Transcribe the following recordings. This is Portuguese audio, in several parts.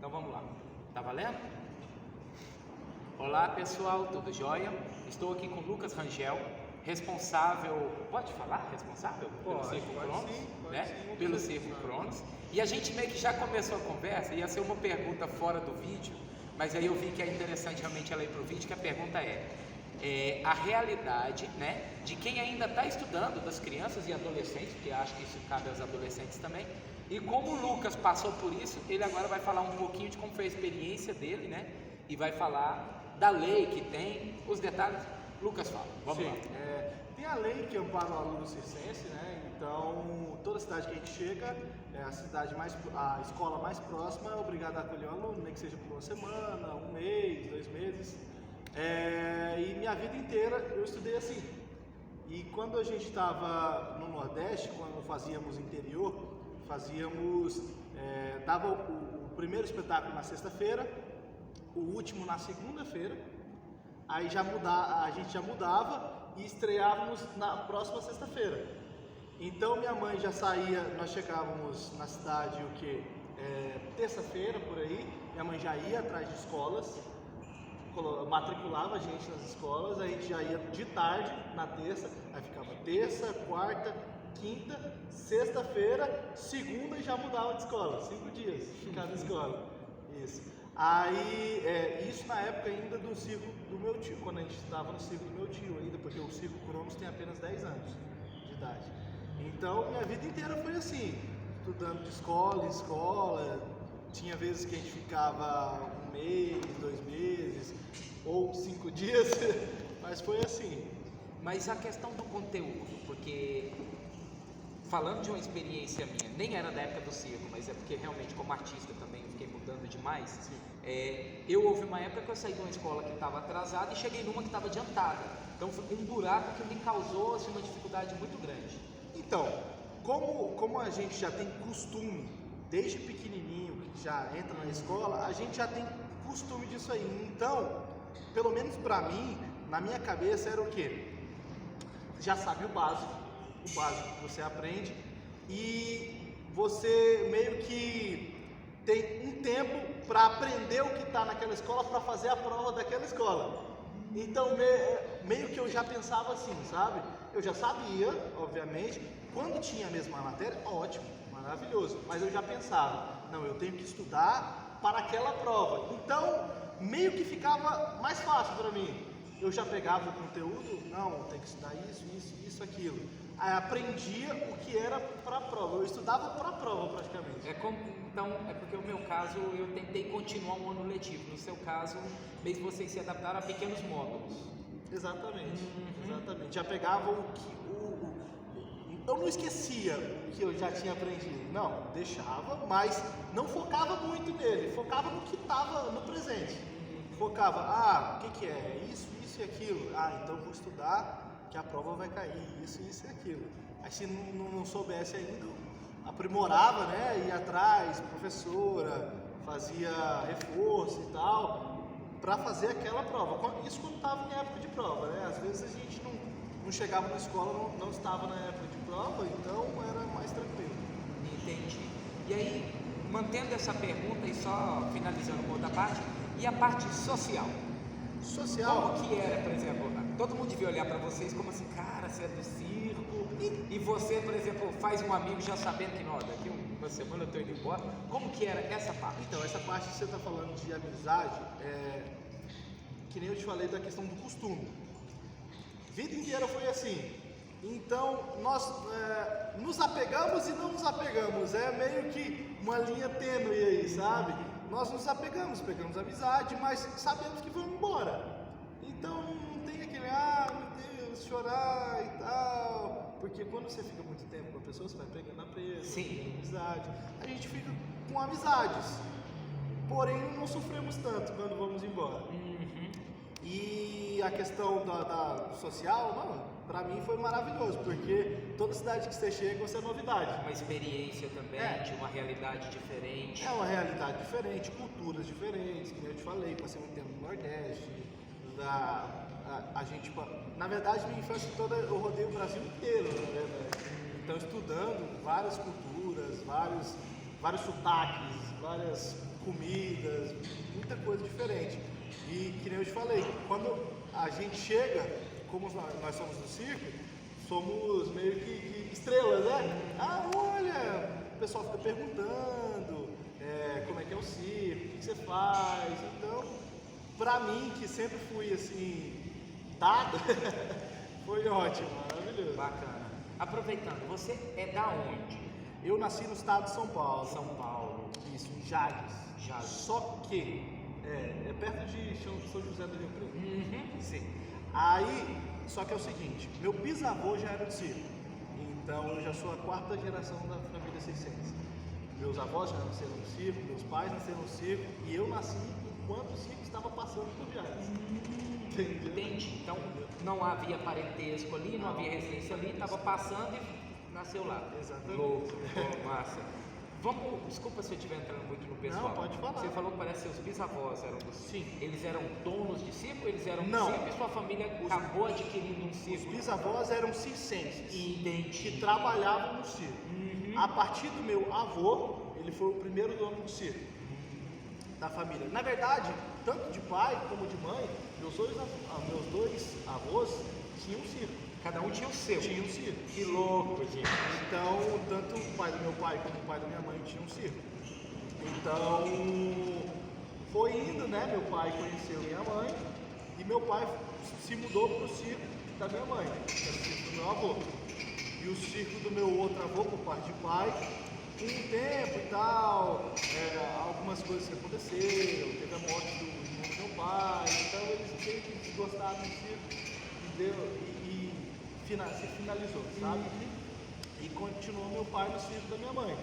Então vamos lá. Tá valendo? Olá pessoal, tudo jóia? Estou aqui com o Lucas Rangel, responsável, pode falar? Responsável? Pelo Círculo Cronos, né? Pelo Círculo Cronos. E a gente meio que já começou a conversa, ia ser uma pergunta fora do vídeo, mas aí eu vi que é interessante realmente ela ir para o vídeo, que a pergunta é a realidade, né, de quem ainda está estudando, das crianças e adolescentes, porque acho que isso cabe aos adolescentes também, e como o Lucas passou por isso, ele agora vai falar um pouquinho de como foi a experiência dele, né, e vai falar da lei que tem, os detalhes. Lucas fala, vamos lá. Tem a lei que ampara o aluno circense, né? Então, toda cidade que a gente chega, a escola mais próxima é obrigada a acolher o aluno, nem que seja por uma semana, um mês, 2 meses. E minha vida inteira eu estudei assim. E quando a gente estava no Nordeste, quando fazíamos interior, dava o primeiro espetáculo na sexta-feira, o último na segunda-feira, aí a gente já mudava e estreávamos na próxima sexta-feira. Então minha mãe já saía, nós chegávamos na cidade terça-feira por aí, minha mãe já ia atrás de escolas, matriculava a gente nas escolas, a gente já ia de tarde na terça, aí ficava terça, quarta, quinta, sexta-feira, segunda e já mudava de escola, 5 dias em cada escola. Isso. Aí, isso na época ainda do círculo do meu tio, quando a gente estava no círculo do meu tio ainda, porque o Círculo Cronos tem apenas 10 anos de idade. Então, minha vida inteira foi assim, estudando de escola em escola, tinha vezes que a gente ficava 1 mês, 2 meses, ou 5 dias, mas foi assim. Mas a questão do conteúdo, porque falando de uma experiência minha, nem era da época do circo, mas é porque realmente como artista também fiquei mudando demais. Eu houve uma época que eu saí de uma escola que estava atrasada e cheguei numa que estava adiantada. Então foi um buraco que me causou assim, uma dificuldade muito grande. Então, como a gente já tem costume, desde pequenininho, que já entra na escola, a gente já tem costume disso aí. Então, pelo menos pra mim, na minha cabeça era o quê? Já sabe o básico que você aprende e você meio que tem um tempo para aprender o que está naquela escola para fazer a prova daquela escola. Então meio que eu já pensava assim, sabe? Eu já sabia, obviamente, quando tinha a mesma matéria, ótimo, maravilhoso, mas eu já pensava, não, eu tenho que estudar para aquela prova. Então meio que ficava mais fácil para mim. Eu já pegava o conteúdo, não, tem que estudar isso, aquilo. Aí aprendia o que era para a prova, eu estudava para a prova praticamente. Então, é porque o meu caso, eu tentei continuar um ano letivo. No seu caso, mesmo vocês se adaptaram a pequenos módulos. Exatamente, exatamente. Já pegava eu não esquecia o que eu já tinha aprendido, não, deixava, mas não focava muito nele, focava no que estava no presente. Focava, o que é? Isso e aquilo. Então vou estudar que a prova vai cair, isso e aquilo. Aí se não soubesse ainda, aprimorava, né? Ia atrás, professora, fazia reforço e tal, para fazer aquela prova. Isso quando estava em época de prova, né? Às vezes a gente não chegava na escola, não estava na época de prova, então era mais tranquilo. Entendi. E aí, mantendo essa pergunta e só finalizando com outra parte, e a parte social? Social? Como que era, por exemplo, todo mundo devia olhar para vocês como assim, cara, você é do circo, e você, por exemplo, faz um amigo já sabendo que, não, daqui uma semana eu estou indo embora. Como que era essa parte? Então, essa parte que você está falando de amizade, que nem eu te falei da questão do costume. Vida inteira foi assim. Então, nós nos apegamos e não nos apegamos. É meio que uma linha tênue aí, sabe? Nós nos apegamos, pegamos amizade, mas sabemos que vamos embora. Então, não tem aquele, meu Deus, chorar e tal. Porque quando você fica muito tempo com a pessoa, você vai pegando apreço, Sim. amizade. A gente fica com amizades. Porém, não sofremos tanto quando vamos embora. E a questão do social, mano, pra mim foi maravilhoso, porque toda cidade que você chega, você é novidade. Uma experiência também, de uma realidade diferente. É uma realidade diferente, culturas diferentes, que nem eu te falei, passei muito tempo no Nordeste, a gente, na verdade, minha infância toda eu rodei o Brasil inteiro, né? Então estudando várias culturas, vários sotaques, várias comidas, muita coisa diferente. E que nem eu te falei, quando a gente chega, como nós somos do circo, somos meio que estrelas, né? Ah, olha, o pessoal fica perguntando como é que é o circo, o que você faz. Então, pra mim, que sempre fui assim, dado, foi ótimo, maravilhoso. Bacana. Aproveitando, você é da onde? Eu nasci no estado de São Paulo. São Paulo. Isso, em Jales. Jales. Só que é perto de São José do Rio Preto. Uhum. Sim. Aí, só que é o seguinte, meu bisavô já era do circo. Então eu já sou a 4ª geração da família circense. Meus avós já nasceram no circo, meus pais nasceram no circo e eu nasci enquanto o circo estava passando por Jales. Entendeu? Entendi. Então não havia parentesco ali, não havia residência ali, estava passando e nasceu lá. Exatamente. Louco, oh, massa. Vamos, desculpa se eu estiver entrando muito no pessoal. Não, pode falar. Você falou que parece que seus bisavós eram do circo. Sim. Eles eram donos de circo ou eles eram do Não. circo e sua família acabou adquirindo um Os circo? bisavós eram circenses Entendi. que trabalhavam no circo. A partir do meu avô, ele foi o primeiro dono do circo da família. Na verdade, tanto de pai como de mãe, meus dois avós tinham circo. Cada um tinha o seu. Tinham circo. Que louco, gente. Então, tanto o pai do meu pai como o pai da minha mãe tinham circo. Então, foi indo, né? Meu pai conheceu minha mãe e meu pai se mudou para o circo da minha mãe, que era o circo do meu avô. E o circo do meu outro avô, por parte de pai, com o tempo e tal, algumas coisas que aconteceram, teve a morte do irmão do meu pai, então eles meio que desgostaram do circo e se finalizou, sabe? E continuou meu pai no circo da minha mãe.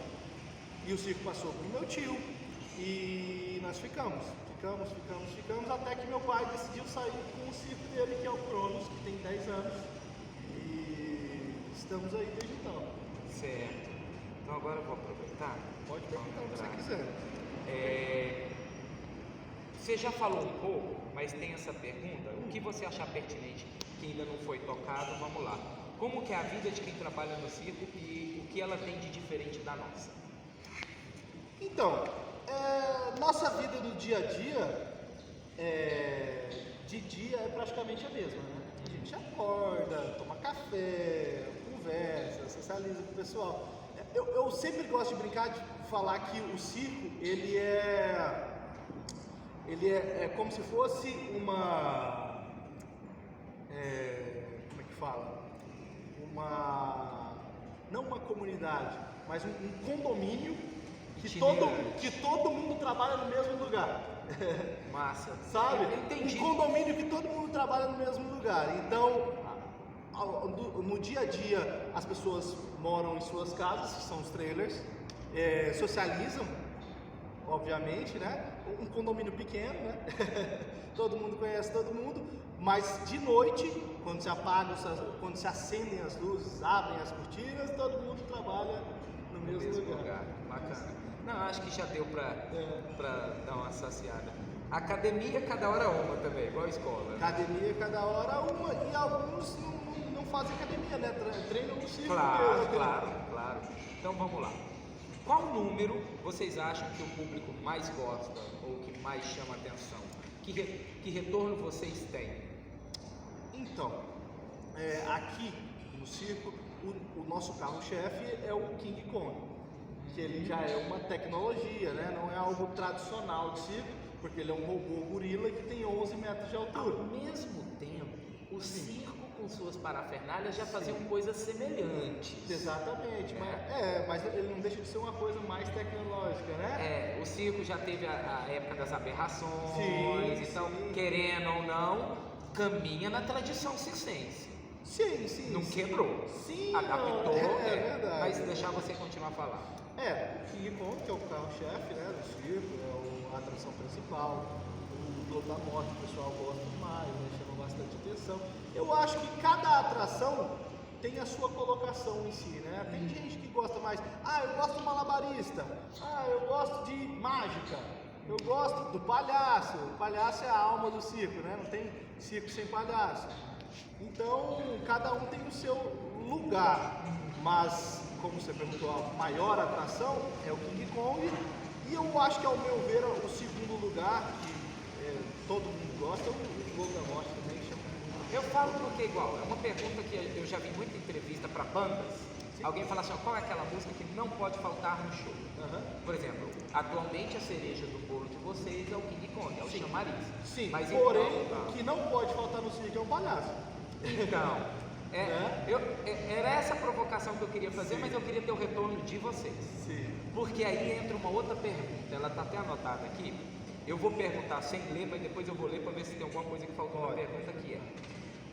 E o circo passou pro meu tio e nós ficamos, até que meu pai decidiu sair com o circo dele, que é o Cronos, que tem 10 anos. E estamos aí desde então. Certo. Então agora eu vou aproveitar. Pode perguntar o que você quiser. Você já falou um pouco, mas tem essa pergunta. O que você achar pertinente que ainda não foi tocado, vamos lá. Como que é a vida de quem trabalha no circo e o que ela tem de diferente da nossa? Então, nossa vida no dia a dia, de dia é praticamente a mesma, né? A gente acorda, toma café, conversa, socializa com o pessoal. Eu sempre gosto de brincar, de falar que o circo, ele é como se fosse uma... como é que fala? Não uma comunidade, mas um condomínio que todo mundo trabalha no mesmo lugar. Massa. Sabe? Eu entendi. Um condomínio que todo mundo trabalha no mesmo lugar. Então, no dia a dia, as pessoas moram em suas casas, que são os trailers, socializam, obviamente, né? Um condomínio pequeno, né? Todo mundo conhece todo mundo, mas de noite, quando se acendem as luzes, abrem as cortinas, todo mundo trabalha no mesmo lugar. Bacana. Não, acho que já deu pra dar uma saciada. Academia, cada hora uma também, igual a escola. Academia, cada hora uma, e alguns não fazem academia, né? Treinam no circo. Claro. Então vamos lá. Qual número vocês acham que o público mais gosta ou que mais chama atenção? Que retorno vocês têm? Então, aqui no circo, o nosso carro-chefe é o King Kong, que ele já é uma tecnologia, né? Não é algo tradicional de circo, porque ele é um robô gorila que tem 11 metros de altura. Ao mesmo tempo, o circo com suas parafernálias já faziam coisas semelhantes. Exatamente, mas ele não deixa de ser uma coisa mais tecnológica, né? O circo já teve a época das aberrações, então, querendo ou não, caminha na tradição circense. Sim. Não quebrou. Sim, adaptou, é verdade. mas deixar você continuar a falar. O King Kong, que é o carro-chefe, né, do circo, é a atração principal. O Globo da Morte, o pessoal gosta demais, né, chama bastante atenção. Eu acho que cada atração tem a sua colocação em si, né? Tem gente que gosta mais, eu gosto do malabarista, eu gosto de mágica, eu gosto do palhaço. O palhaço é a alma do circo, né? Não tem circo sem palhaço. Então, cada um tem o seu lugar, mas, como você perguntou, a maior atração é o King Kong E eu acho que, ao meu ver, o segundo lugar, que todo mundo gosta, é o Jogo da Morte também chama muito. Eu falo porque igual, é uma pergunta que eu já vi muita entrevista para bandas. Sim. Alguém fala assim, ó, qual é aquela música que não pode faltar no show? Por exemplo, atualmente a cereja do bolo de vocês é o King Kong, é o chamariz. Sim, mas porém, então, o que não pode faltar no circo é um palhaço. Então, era essa a provocação que eu queria fazer, sim, mas eu queria ter o retorno de vocês. Sim. Porque aí entra uma outra pergunta, ela está até anotada aqui. Eu vou perguntar sem ler, mas depois eu vou ler para ver se tem alguma coisa que faltou na pergunta que é.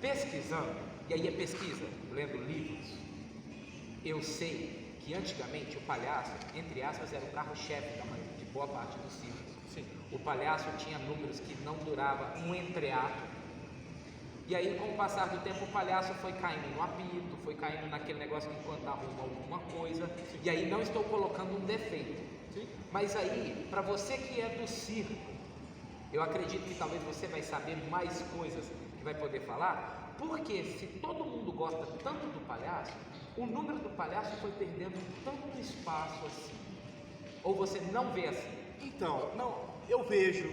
Pesquisando, e aí é pesquisa, lendo livros, eu sei que antigamente o palhaço, entre aspas, era o carro-chefe de boa parte dos circos. Sim. O palhaço tinha números que não durava um entreato. E aí, com o passar do tempo, o palhaço foi caindo no apito, foi caindo naquele negócio que enquanto arruma alguma coisa. Sim. E aí, não estou colocando um defeito. Sim. Mas aí, para você que é do circo, eu acredito que talvez você vai saber mais coisas que vai poder falar, porque se todo mundo gosta tanto do palhaço, o número do palhaço foi perdendo tanto espaço assim. Ou você não vê assim? Então, não, eu vejo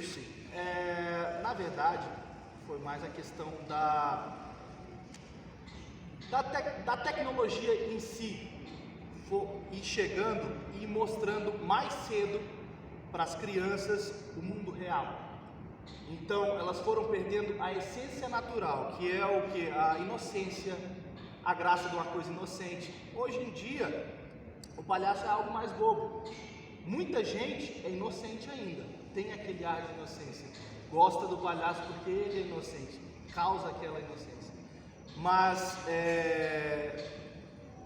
sim. Na verdade, foi mais a questão da tecnologia em si ir chegando e mostrando mais cedo para as crianças o mundo real. Então elas foram perdendo a essência natural, que é o que? A inocência, a graça de uma coisa inocente. Hoje em dia, o palhaço é algo mais bobo. Muita gente é inocente ainda, tem aquele ar de inocência. Gosta do palhaço porque ele é inocente, causa aquela inocência. Mas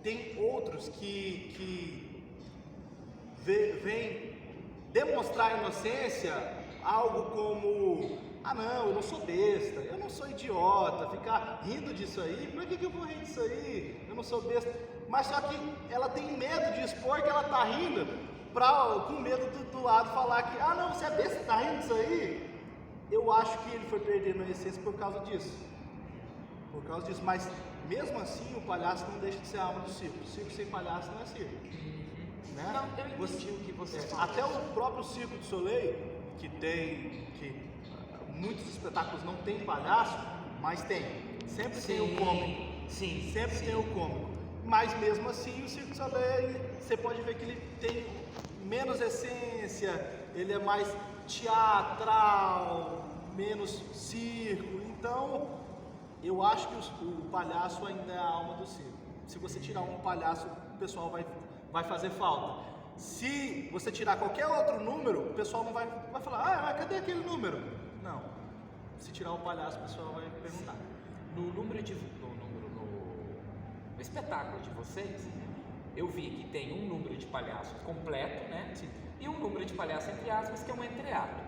tem outros que vêm demonstrar a inocência algo como: ah não, eu não sou besta, eu não sou idiota, ficar rindo disso aí, pra que eu vou rir disso aí? Eu não sou besta. Mas só que ela tem medo de expor que ela tá rindo, com medo do lado falar que: ah não, você é besta, tá rindo disso aí? Eu acho que ele foi perdendo a essência por causa disso. Mas mesmo assim o palhaço não deixa de ser a alma do circo. O circo sem palhaço não é circo. Né? Não, eu entendi o que você falou. Até o próprio Circo du Soleil, que muitos espetáculos não tem palhaço, mas tem. Sempre tem o cômico. Sim. Sempre tem o cômico. Mas mesmo assim o Circo du Soleil, você pode ver que ele tem menos essência, ele é mais teatral, menos circo. Então, eu acho que o palhaço ainda é a alma do circo. Se você tirar um palhaço, o pessoal vai fazer falta. Se você tirar qualquer outro número, o pessoal não vai falar: ah, mas cadê aquele número? Não. Se tirar o palhaço, o pessoal vai perguntar. No espetáculo de vocês, eu vi que tem um número de palhaço completo, né? Sim. E um número de palhaço entre aspas, que é um entreato.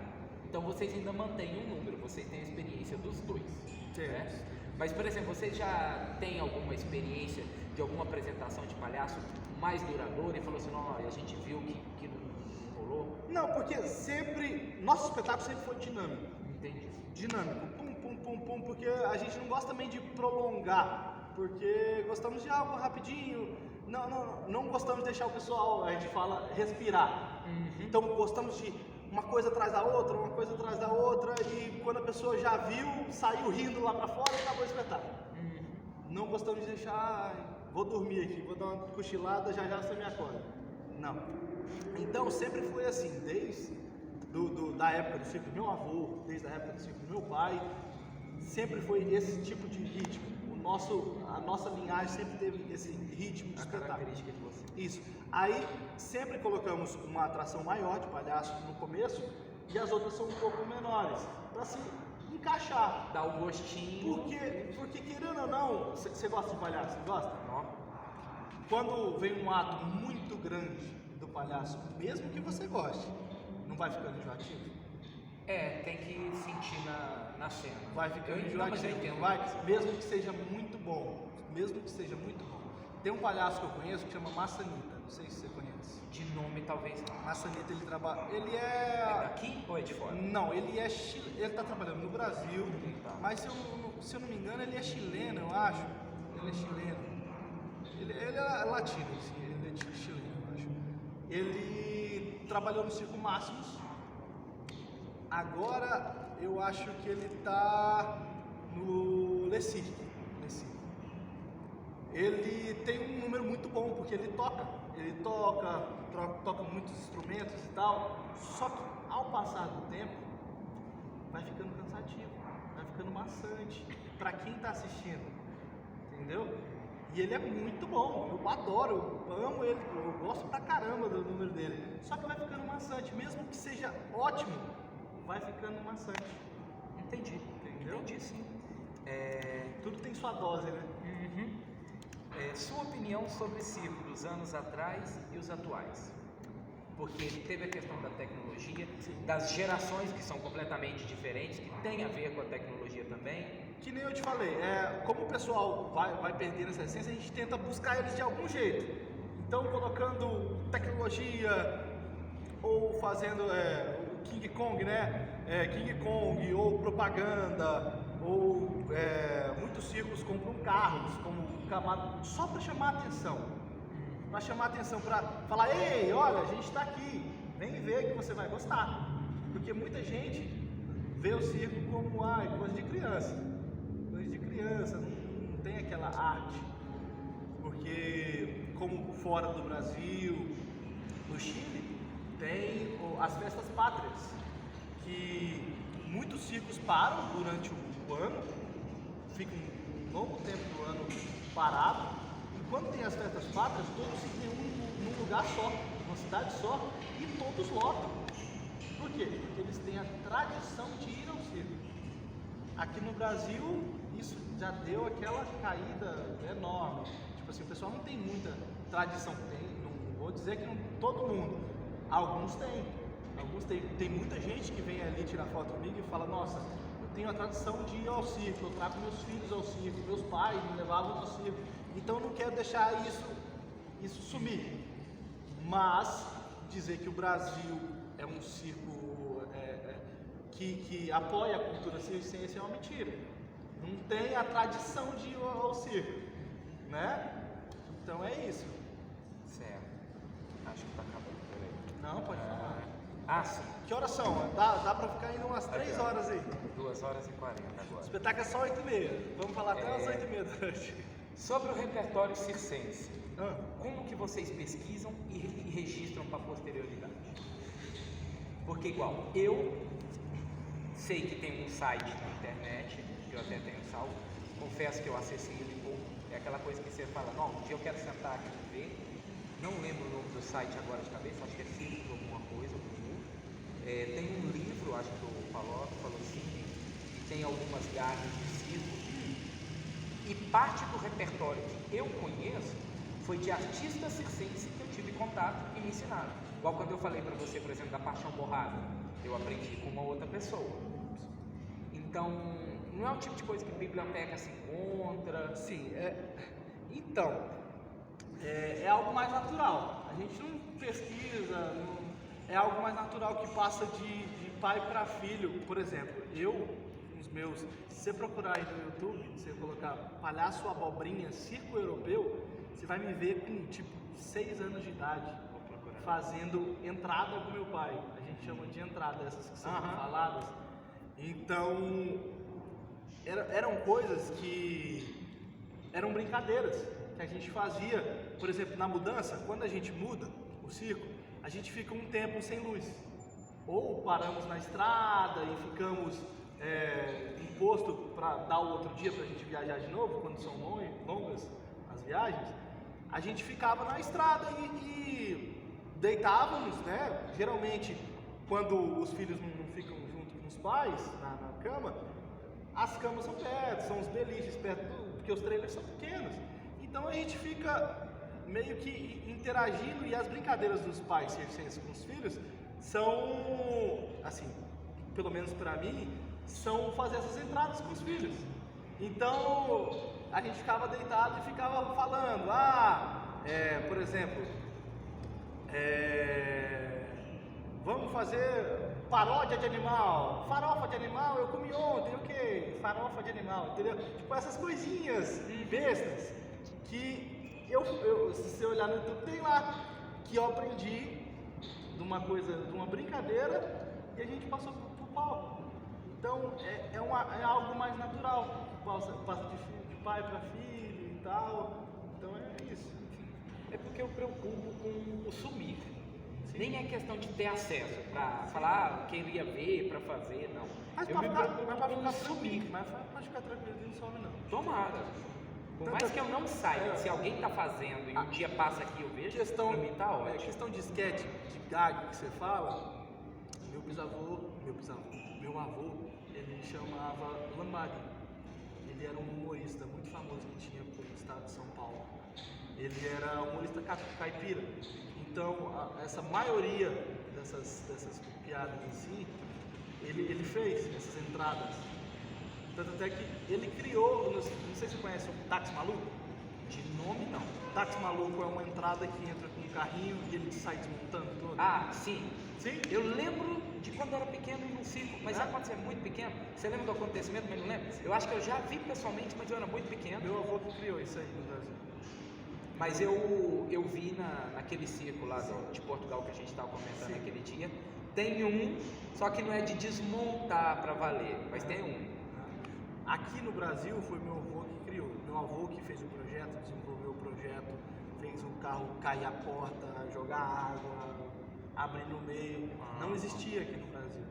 Então vocês ainda mantêm um número, vocês têm a experiência dos dois. Né? Mas, por exemplo, vocês já têm alguma experiência de alguma apresentação de palhaço mais duradoura e falou assim: não, a gente viu que não rolou? Não, porque nosso espetáculo sempre foi dinâmico. Entendi. Dinâmico, pum, porque a gente não gosta também de prolongar, porque gostamos de algo rapidinho, não gostamos de deixar o pessoal, a gente fala, respirar. Então gostamos de uma coisa atrás da outra, e quando a pessoa já viu, saiu rindo lá pra fora e acabou o espetáculo. Não gostamos de deixar: vou dormir aqui, vou dar uma cochilada, já você me acorda. Não. Então sempre foi assim, desde da época do circo do meu avô, desde a época do circo do meu pai, sempre foi esse tipo de ritmo. A nossa linhagem sempre teve esse ritmo de espetáculo. Característica de você. Isso. Aí sempre colocamos uma atração maior de palhaço no começo e as outras são um pouco menores, para se encaixar. Dá o gostinho. Porque querendo ou não, você gosta de palhaço? Você gosta? Não. Quando vem um ato muito grande do palhaço, mesmo que você goste, não vai ficando enjoativo? Tem que sentir na cena. Vai ficando enjoativo, mesmo que seja muito bom. Tem um palhaço que eu conheço que chama Massanita, não sei se você conhece. De nome talvez não. Massanita, ele trabalha. Ele é daqui ou é de fora? Não, ele está trabalhando no Brasil, mas se eu não me engano, ele é chileno, eu acho. Ele é chileno. Ele é latino, assim, ele é chileno, eu acho. Ele trabalhou no Circo Máximos. Agora eu acho que ele está no Lecic. Ele tem um número muito bom, porque ele toca muitos instrumentos e tal, só que ao passar do tempo vai ficando cansativo, vai ficando maçante para quem está assistindo, entendeu? E ele é muito bom, eu adoro, eu amo ele, eu gosto pra caramba do número dele, só que vai ficando maçante, mesmo que seja ótimo, vai ficando maçante. Entendi, entendeu? Entendi sim. Tudo tem sua dose, né? Uhum. Sua opinião sobre circo dos anos atrás e os atuais? Porque teve a questão da tecnologia, das gerações que são completamente diferentes, que tem a ver com a tecnologia também. Que nem eu te falei, como o pessoal vai perdendo essa essência, a gente tenta buscar eles de algum jeito. Então, colocando tecnologia ou fazendo o King Kong, né? King Kong ou propaganda, ou muitos circos compram carros como só para chamar a atenção. Para chamar a atenção, para falar, ei, olha, a gente está aqui, vem ver que você vai gostar. Porque muita gente vê o circo como coisa de criança. Coisa de criança, não tem aquela arte. Porque como fora do Brasil, no Chile, tem as festas pátrias, que muitos circos param durante o ano, ficam um longo tempo do ano parado. E quando tem as festas pátrias, todos se reúnem num lugar só, numa cidade só, e todos lotam. Por quê? Porque eles têm a tradição de ir ao circo. Aqui no Brasil, isso já deu aquela caída enorme. Tipo assim, o pessoal não tem muita tradição. Não vou dizer que não, todo mundo. Alguns têm. Tem muita gente que vem ali tirar foto comigo e fala, nossa, eu tenho a tradição de ir ao circo, eu trago meus filhos ao circo, meus pais me levavam ao circo. Então eu não quero deixar isso sumir. Mas dizer que o Brasil é um circo que apoia a cultura circense é uma mentira. Não tem a tradição de ir ao circo, né? Então é isso. Certo. Acho que tá acabando, peraí. Não, pode falar. Sim. Que horas são? Dá pra ficar indo umas 3 horas aí. 2h40 agora. O espetáculo é só 8h30. Vamos falar até umas 8h30 da noite. Sobre o repertório circense, como que vocês pesquisam e registram para a posterioridade? Porque igual, eu sei que tem um site na internet, que eu até tenho salvo, confesso que eu acessei ele pouco, é aquela coisa que você fala, não, um dia eu quero sentar aqui e ver, não lembro o nome do site agora de cabeça, acho que é Circo alguma coisa, tem um livro, acho que o falou assim, que tem algumas gags de circo, e parte do repertório que eu conheço foi de artistas circenses que eu tive contato e me ensinaram. Igual quando eu falei para você, por exemplo, da Paixão Borrada, eu aprendi com uma outra pessoa. Então, não é o tipo de coisa que a biblioteca se encontra. Sim, então, é algo mais natural. A gente não pesquisa, é algo mais natural que passa de pai para filho. Por exemplo, se você procurar aí no YouTube, você colocar Palhaço Abobrinha Circo Europeu, você vai me ver com tipo 6 anos de idade, fazendo entrada com meu pai. A gente chama de entrada, essas que são faladas. Então, eram coisas que eram brincadeiras que a gente fazia. Por exemplo, na mudança, quando a gente muda o circo, a gente fica um tempo sem luz. Ou paramos na estrada e ficamos em posto para dar o outro dia para a gente viajar de novo, quando são longas as viagens. A gente ficava na estrada e deitávamos, né? Geralmente, quando os filhos não ficam junto com os pais na cama, as camas são perto, são os beliches perto, porque os trailers são pequenos. Então a gente fica meio que interagindo, e as brincadeiras dos pais circenses com os filhos são, assim, pelo menos para mim, são fazer essas entradas com os filhos. Então a gente ficava deitado e ficava falando, por exemplo, vamos fazer paródia de animal, farofa de animal, eu comi ontem, o que? Farofa de animal, entendeu? Tipo essas coisinhas bestas que se você olhar no YouTube tem lá, que eu aprendi de uma coisa, de uma brincadeira, e a gente passou pro palco. Então é algo mais natural, passa de pai para filho e tal. Então é isso. É porque eu preocupo com o sumir. Sim. Nem é questão de ter acesso para falar, queria ver, para fazer, não. Mas eu para me preocupo com o sumir. Mas pode ficar tranquilo, ele não some não. Tomara. Por mais que eu não saiba, se alguém está fazendo e um dia passa aqui eu vejo, para mim tá ótimo. Questão de sketch, de gag que você fala, meu avô, ele chamava Lambari. Ele era um humorista muito famoso que tinha no estado de São Paulo. Ele era humorista caipira. Então, essa maioria dessas piadas em si, ele fez essas entradas. Tanto até que ele criou, não sei se você conhece o Táxi Maluco. De nome não. Táxi Maluco é uma entrada que entra com um carrinho e ele sai desmontando todo. Ah, sim. Sim? Eu lembro de quando era pequeno e num circo, mas sabe quando você é muito pequeno? Você lembra do acontecimento, mas não lembra? Eu acho que eu já vi pessoalmente, mas eu era muito pequeno. Meu avô que criou isso aí no Brasil. Mas eu vi naquele circo lá de Portugal que a gente estava comentando naquele dia. Tem um, só que não é de desmontar para valer, mas tem um. Aqui no Brasil foi meu avô que criou. Meu avô que fez o projeto, desenvolveu o projeto, fez o carro cair a porta, jogar água, abrir no meio. Não existia aqui no Brasil.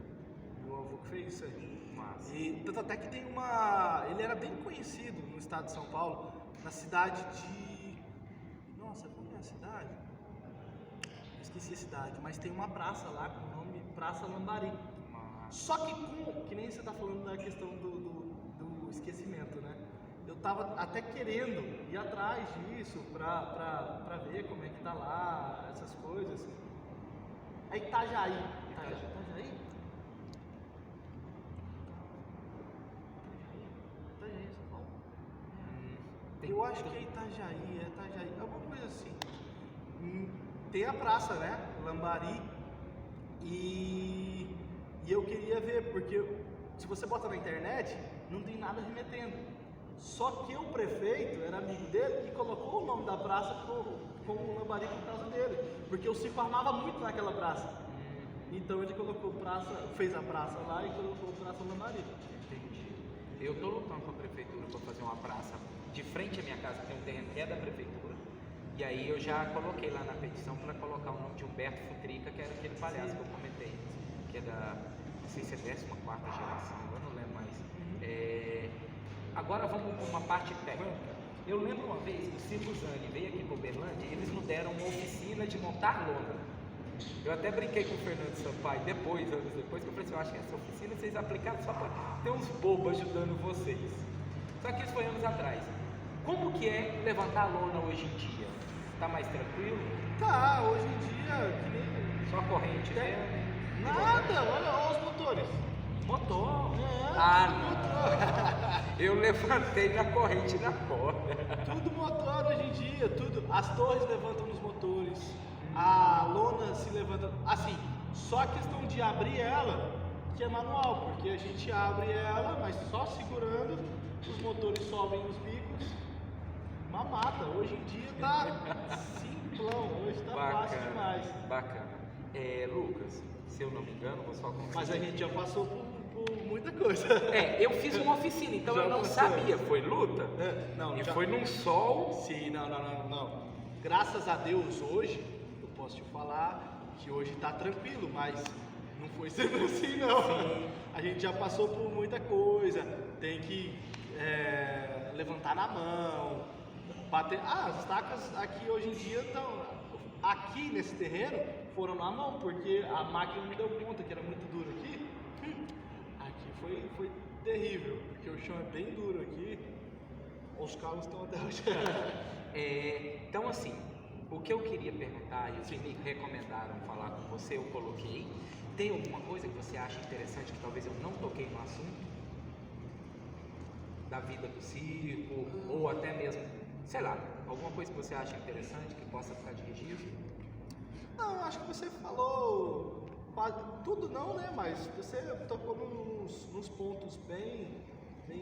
Meu avô que fez isso aí. Massa. E tanto até que tem ele era bem conhecido no estado de São Paulo, na cidade de... Nossa, como é a cidade? Esqueci a cidade, mas tem uma praça lá com o nome Praça Lambari. Só que nem você está falando da questão do esquecimento, né? Eu tava até querendo ir atrás disso pra ver como é que tá lá, essas coisas. É Itajaí. Itajaí? Itajaí, São Paulo? Eu acho que é Itajaí, alguma coisa assim. Tem a praça, né? Lambari. E eu queria ver, porque se você bota na internet, não tem nada remetendo. Só que o prefeito era amigo dele e colocou o nome da praça como Lambari por causa dele, porque o circo armava muito naquela praça. Então ele fez a praça lá e colocou Praça Lambari. Entendi. Eu estou lutando com a prefeitura para fazer uma praça de frente à minha casa, que tem um terreno que é da prefeitura. E aí eu já coloquei lá na petição para colocar o nome de Humberto Futrica, que era aquele palhaço que eu comentei, que é da, não sei se é 14ª geração, agora não lembro mais. Agora vamos para uma parte técnica. Eu lembro uma vez que o Circo Zani veio aqui para Uberlândia e eles nos deram uma oficina de montar lona. Eu até brinquei com o Fernando Sampaio anos depois, que eu falei assim, eu acho que essa oficina vocês aplicaram só para ter uns bobos ajudando vocês. Só que isso foi anos atrás. Como que é levantar a lona hoje em dia? Tá mais tranquilo? Tá, hoje em dia, que nem... Só corrente, né? Nada, olha os motores. Motor? Motor. Eu levantei na corrente na corda. Tudo motor hoje em dia, tudo. As torres levantam nos motores, a lona se levanta. Assim, só a questão de abrir ela que é manual, porque a gente abre ela, mas só segurando, os motores sobem os bicos. Uma mata, hoje em dia tá simplão, hoje tá fácil demais. Bacana. Lucas, se eu não me engano, vou só confirmar. Mas a gente já passou por muita coisa. Eu fiz uma oficina, então eu não sabia. Foi luta? Não, e foi num sol. Sim, não. Graças a Deus, hoje, eu posso te falar que hoje tá tranquilo, mas não foi sempre assim, não. Sim. A gente já passou por muita coisa, tem que levantar na mão, bater. As estacas aqui hoje em dia estão. Aqui nesse terreno foram na mão, porque a máquina não deu conta, que era muito duro aqui. Aqui foi terrível, porque o chão é bem duro aqui. Os carros estão até hoje. Então, assim, o que eu queria perguntar e os que me recomendaram falar com você, eu coloquei. Tem alguma coisa que você acha interessante que talvez eu não toquei no assunto? Da vida do circo, ou até mesmo, sei lá, alguma coisa que você acha interessante que possa ficar de registro? Não, acho que você falou quase tudo não, né? Mas você tocou nos pontos bem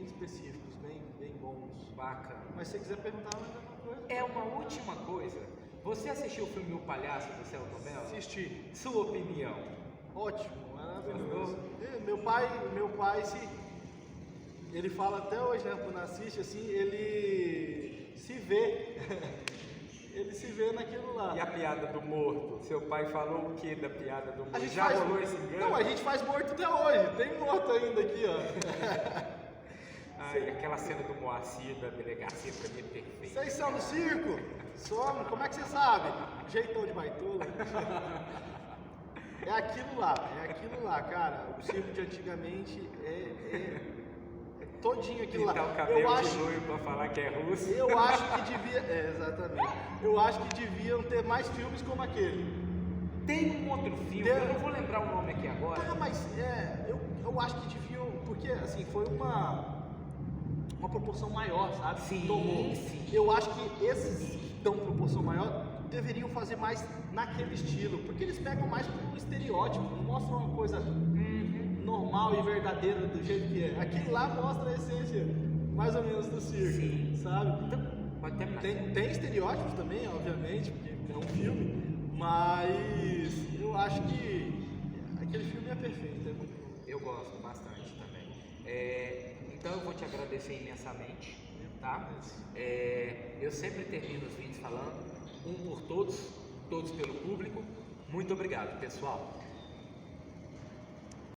específicos, bem bons. Bacana. Mas se você quiser perguntar mais alguma coisa? É uma última coisa Você assistiu o filme O Palhaço do Selton Mello? Assisti. Sua opinião? Ótimo, maravilhoso. Meu pai ele fala até hoje, né, quando assiste assim, ele se vê. Ele se vê naquilo lá. E a piada do morto? Seu pai falou o que da piada do morto? Já rolou esse engano? Não, a gente faz morto até hoje. Tem morto ainda aqui, ó. Ai, aquela cena do Moacir da delegacia pra mim é perfeita. Vocês são do circo? Somos, como é que você sabe? Jeitão de baitola. É aquilo lá, cara. O circo de antigamente é todinho aquilo lá. Pintar o cabelo de loiro pra falar que é russo. Eu acho que devia. Exatamente. Eu acho que deviam ter mais filmes como aquele. Tem um outro filme, eu não vou lembrar o nome aqui agora. Não, mas eu acho que deviam. Porque assim, foi uma proporção maior, sabe? Sim, Tomou. sim. Eu acho que esses que dão proporção maior deveriam fazer mais naquele estilo, porque eles pegam mais como um estereótipo, não mostram uma coisa normal e verdadeira do jeito que é. Aquilo lá mostra a essência, mais ou menos, do circo, sim, sabe? Então, pode terminar. Tem estereótipos também, obviamente, porque é um filme, mas eu acho que aquele filme é perfeito, é muito bom. Eu gosto bastante também. Então eu vou te agradecer imensamente, tá? Eu sempre termino os vídeos falando, um por todos, todos pelo público. Muito obrigado, pessoal.